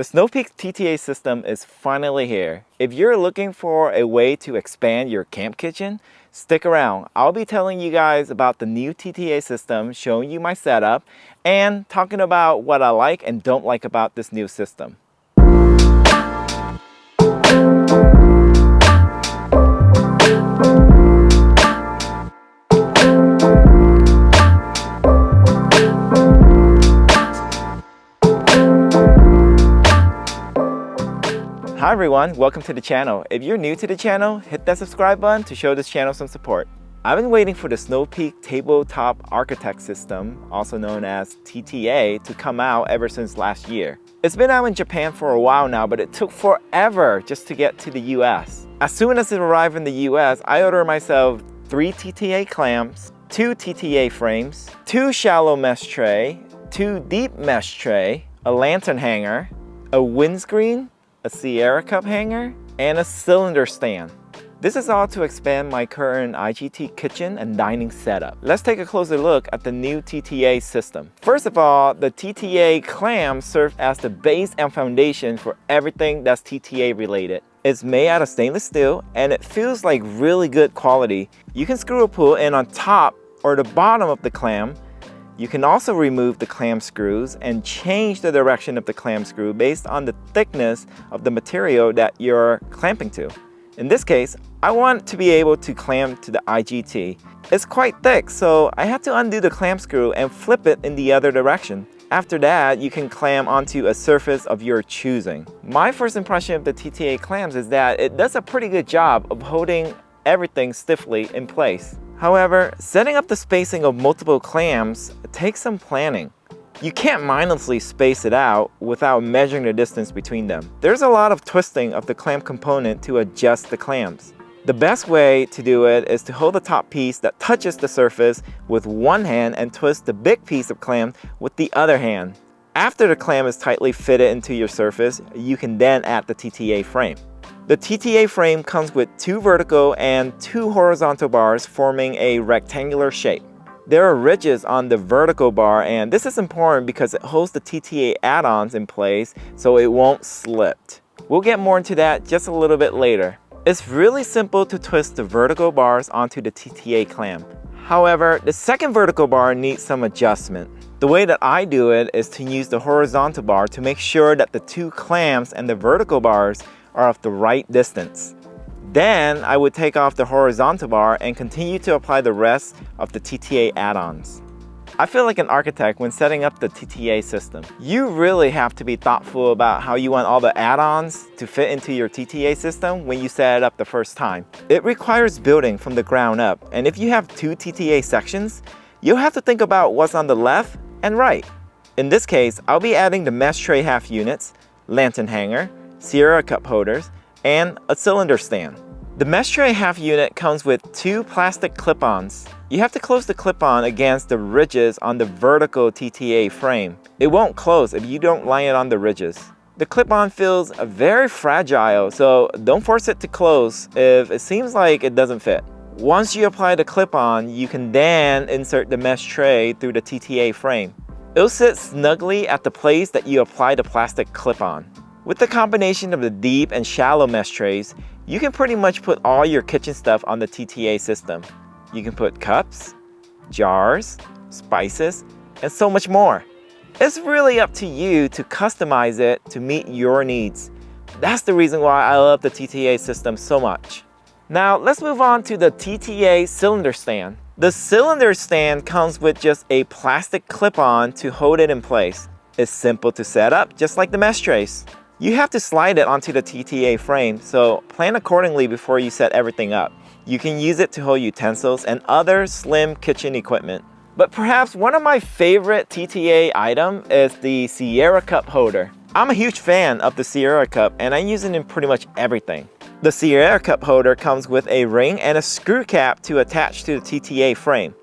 The Snow Peak TTA system is finally here. If you're looking for a way to expand your camp kitchen, stick around. I'll be telling you guys about the new TTA system, showing you my setup, and talking about what I like and don't like about this new system. Hi everyone, welcome to the channel. If you're new to the channel, hit that subscribe button to show this channel some support. I've been waiting for the Snow Peak Tabletop Architect System, also known as TTA, to come out ever since last year. It's been out in Japan for a while now, but it took forever just to get to the US. As soon as it arrived in the US, I ordered myself 3 TTA clamps, 2 TTA frames, 2 shallow mesh tray, 2 deep mesh tray, a lantern hanger, a windscreen, a Sierra cup hanger, and a cylinder stand. This is all to expand my current IGT kitchen and dining setup. Let's take a closer look at the new TTA system. First of all, the TTA clamp serves as the base and foundation for everything that's TTA related. It's made out of stainless steel and it feels like really good quality. You can screw a pull in on top or the bottom of the clamp. You can also remove the clamp screws and change the direction of the clamp screw based on the thickness of the material that you're clamping to. In this case, I want to be able to clamp to the IGT. It's quite thick, so I had to undo the clamp screw and flip it in the other direction. After that, you can clamp onto a surface of your choosing. My first impression of the TTA clamps is that it does a pretty good job of holding everything stiffly in place. However, setting up the spacing of multiple clamps takes some planning. You can't mindlessly space it out without measuring the distance between them. There's a lot of twisting of the clamp component to adjust the clamps. The best way to do it is to hold the top piece that touches the surface with one hand and twist the big piece of clamp with the other hand. After the clamp is tightly fitted into your surface, you can then add the TTA frame. The TTA frame comes with 2 vertical and 2 horizontal bars forming a rectangular shape. There are ridges on the vertical bar, and this is important because it holds the TTA add-ons in place so it won't slip. We'll get more into that just a little bit later. It's really simple to twist the vertical bars onto the TTA clamp. However, the second vertical bar needs some adjustment. The way that I do it is to use the horizontal bar to make sure that the 2 clamps and the vertical bars are of the right distance. Then I would take off the horizontal bar and continue to apply the rest of the TTA add-ons. I feel like an architect when setting up the TTA system. You really have to be thoughtful about how you want all the add-ons to fit into your TTA system when you set it up the first time. It requires building from the ground up, and if you have 2 TTA sections, you'll have to think about what's on the left and right. In this case, I'll be adding the mesh tray half units, lantern hanger, Sierra cup holders, and a cylinder stand. The mesh tray half unit comes with 2 plastic clip-ons. You have to close the clip-on against the ridges on the vertical TTA frame. It won't close if you don't line it on the ridges. The clip-on feels very fragile, so don't force it to close if it seems like it doesn't fit. Once you apply the clip-on, you can then insert the mesh tray through the TTA frame. It'll sit snugly at the place that you apply the plastic clip-on. With the combination of the deep and shallow mesh trays, you can pretty much put all your kitchen stuff on the TTA system. You can put cups, jars, spices, and so much more. It's really up to you to customize it to meet your needs. That's the reason why I love the TTA system so much. Now let's move on to the TTA cylinder stand. The cylinder stand comes with just a plastic clip-on to hold it in place. It's simple to set up, just like the mesh trays. You have to slide it onto the TTA frame, so plan accordingly before you set everything up. You can use it to hold utensils and other slim kitchen equipment. But perhaps one of my favorite TTA item is the Sierra cup holder. I'm a huge fan of the Sierra cup and I use it in pretty much everything. The Sierra cup holder comes with a ring and a screw cap to attach to the TTA frame.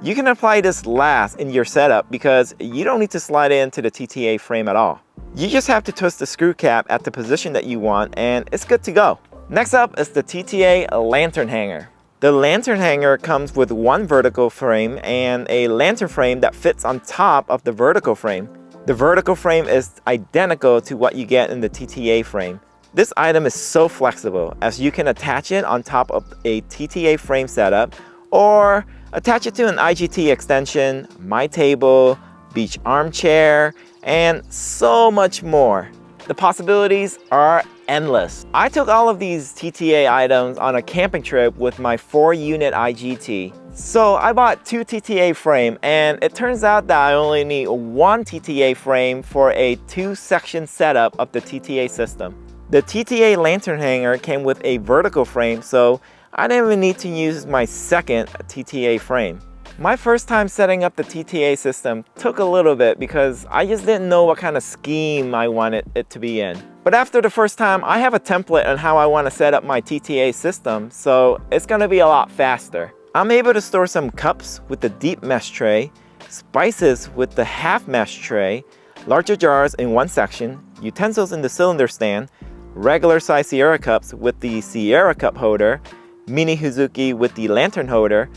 You can apply this last in your setup because you don't need to slide it into the TTA frame at all. You just have to twist the screw cap at the position that you want and it's good to go. Next up is the TTA lantern hanger. The lantern hanger comes with 1 vertical frame and a lantern frame that fits on top of the vertical frame. The vertical frame is identical to what you get in the TTA frame. This item is so flexible as you can attach it on top of a TTA frame setup or attach it to an IGT extension, my table, beach armchair, and so much more. The possibilities are endless. I took all of these TTA items on a camping trip with my 4-unit IGT. So I bought 2 TTA frame, and it turns out that I only need 1 TTA frame for a 2-section setup of the TTA system. The TTA lantern hanger came with a vertical frame, so I didn't even need to use my second TTA frame. My first time setting up the TTA system took a little bit because I just didn't know what kind of scheme I wanted it to be in. But after the first time, I have a template on how I want to set up my TTA system, so it's going to be a lot faster. I'm able to store some cups with the deep mesh tray, spices with the half mesh tray, larger jars in one section, utensils in the cylinder stand, regular size Sierra cups with the Sierra cup holder, mini Hazuki with the lantern holder,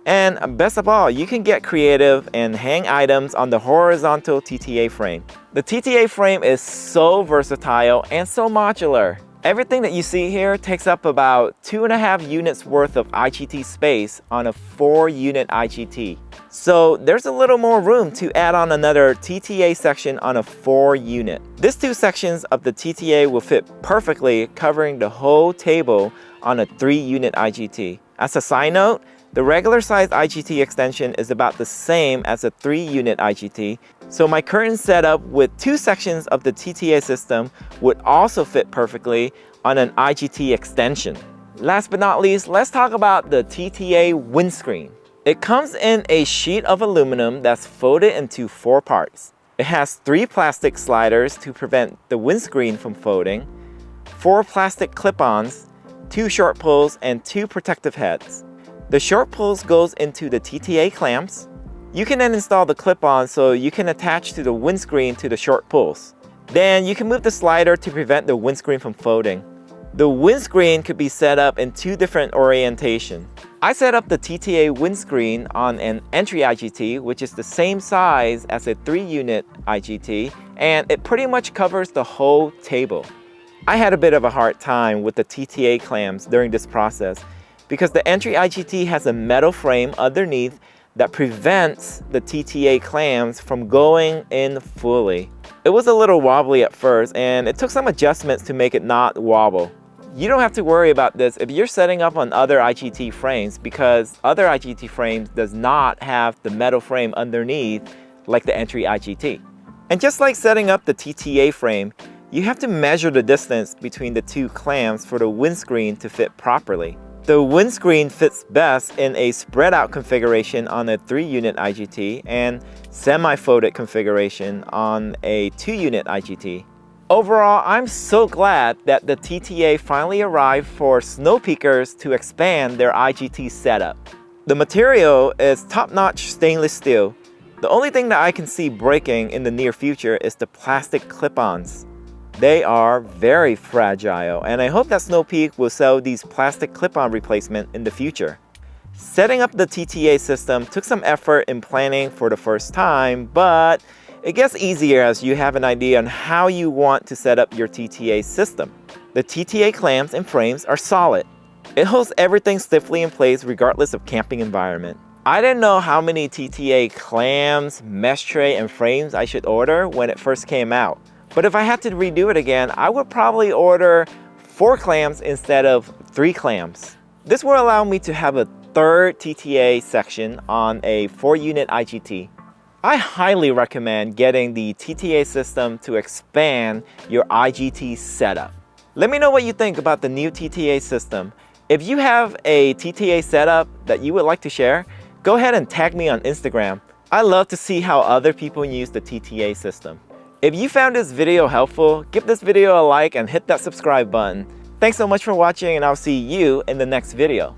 and best of all, you can get creative and hang items on the horizontal TTA frame. The TTA frame is so versatile and so modular. Everything that you see here takes up about 2.5 units worth of IGT space on a 4-unit IGT. So there's a little more room to add on another TTA section on a 4-unit. These 2 sections of the TTA will fit perfectly, covering the whole table on a 3-unit IGT. As a side note, the regular size IGT extension is about the same as a 3-unit IGT, so my current setup with 2 sections of the TTA system would also fit perfectly on an IGT extension. Last but not least, let's talk about the TTA windscreen. It comes in a sheet of aluminum that's folded into 4 parts. It has 3 plastic sliders to prevent the windscreen from folding, 4 plastic clip-ons, 2 short pulls, and 2 protective heads. The short pulls goes into the TTA clamps. You can then install the clip-on so you can attach to the windscreen to the short pulls. Then you can move the slider to prevent the windscreen from folding. The windscreen could be set up in 2 different orientations. I set up the TTA windscreen on an entry IGT, which is the same size as a 3-unit IGT, and it pretty much covers the whole table. I had a bit of a hard time with the TTA clamps during this process because the entry IGT has a metal frame underneath that prevents the TTA clamps from going in fully. It was a little wobbly at first, and it took some adjustments to make it not wobble. You don't have to worry about this if you're setting up on other IGT frames, because other IGT frames does not have the metal frame underneath like the entry IGT. And just like setting up the TTA frame, you have to measure the distance between the 2 clamps for the windscreen to fit properly. The windscreen fits best in a spread out configuration on a 3-unit IGT and semi-folded configuration on a 2-unit IGT. Overall, I'm so glad that the TTA finally arrived for snow peakers to expand their IGT setup. The material is top-notch stainless steel. The only thing that I can see breaking in the near future is the plastic clip-ons. They are very fragile, and I hope that Snow Peak will sell these plastic clip-on replacement in the future. Setting up the TTA system took some effort in planning for the first time, but it gets easier as you have an idea on how you want to set up your TTA system. The TTA clamps and frames are solid. It holds everything stiffly in place regardless of camping environment. I didn't know how many TTA clamps, mesh tray, and frames I should order when it first came out. But if I had to redo it again, I would probably order 4 clamps instead of 3 clamps. This will allow me to have a 3rd TTA section on a 4-unit IGT. I highly recommend getting the TTA system to expand your IGT setup. Let me know what you think about the new TTA system. If you have a TTA setup that you would like to share, go ahead and tag me on Instagram. I love to see how other people use the TTA system. If you found this video helpful, give this video a like and hit that subscribe button. Thanks so much for watching, and I'll see you in the next video.